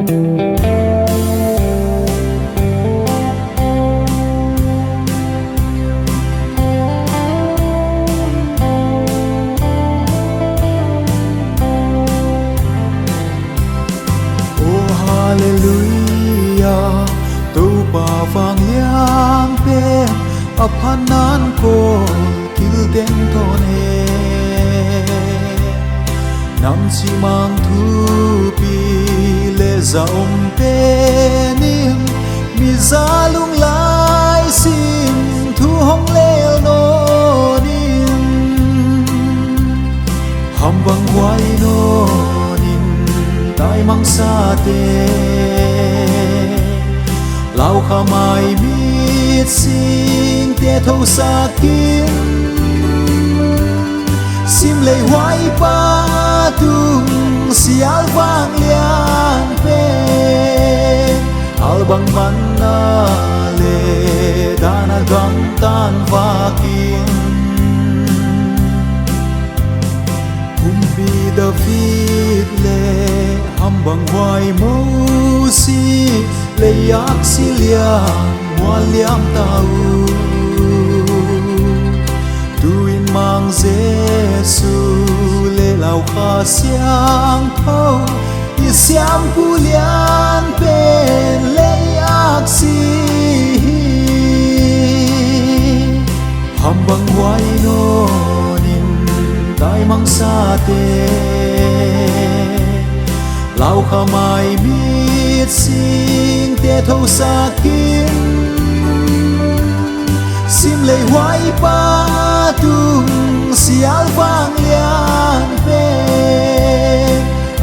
Hallelujah, tu pa vang liang pe aphanan ko kilden thone nam chi mang thu pi le zaom pe nim mi zalung lai sim thu hong lel no nim ham bang wai no tai mang sa te lao kha mai mit sing te thâu sa kim sim lei hoai pa tung sial vang lian pe al bang man na le dana gam tan va kim kumbi David le ham bang hoai mo si le yak si liam wa liam tau tuin mang Giêsu le lau kha siang thâu i siam pu lian pen le yak si ham bang hoai no nin tai mang sa te lao kha mai mit sing te thâu sa kim sim lei hoai pa tung sial vang lian pe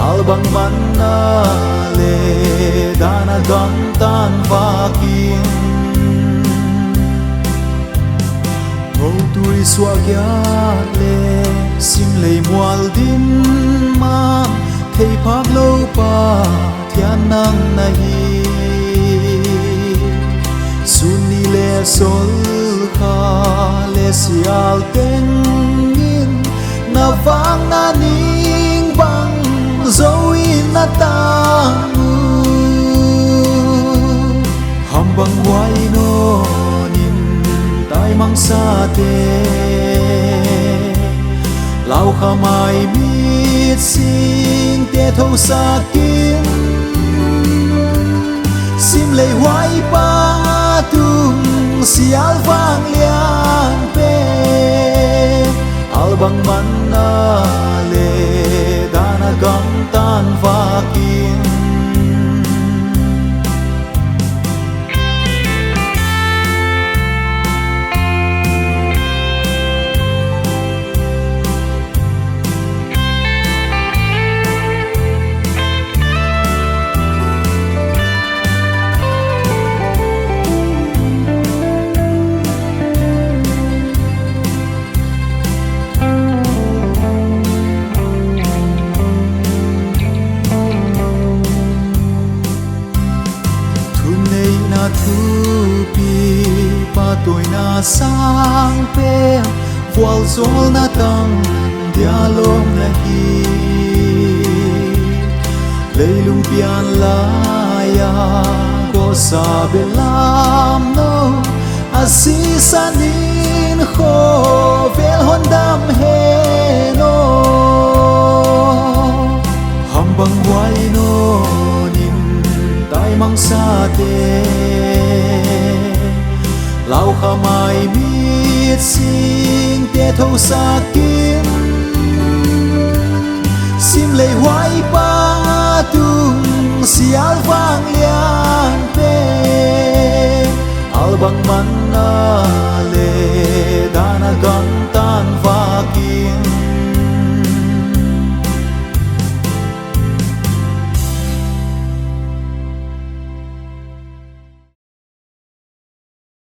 al bang man na le dana gam tan va kim ngô tui xua kia le sim lei mual din mang thei phak lo pa thian nang na hi suni le sol kha le sial ten in na vang na ning bang zo in na tang ham bang wai no nin tai mang sa te lao kha mai mit sing te thâu sa kim sim lei hoai pa tung sial vang lian pe al bang man na le dana gam tan va kim thu pi pa tôi na sang pe voal zol na tang dialog na hi leilung pian la ya ko sa belam no asisanin kho vel hondam he no hambang wai no tai mang sa te lao kha mai mit sing te thâu sa kim sim lei hoai pa tung sial vang lian pe al bang man na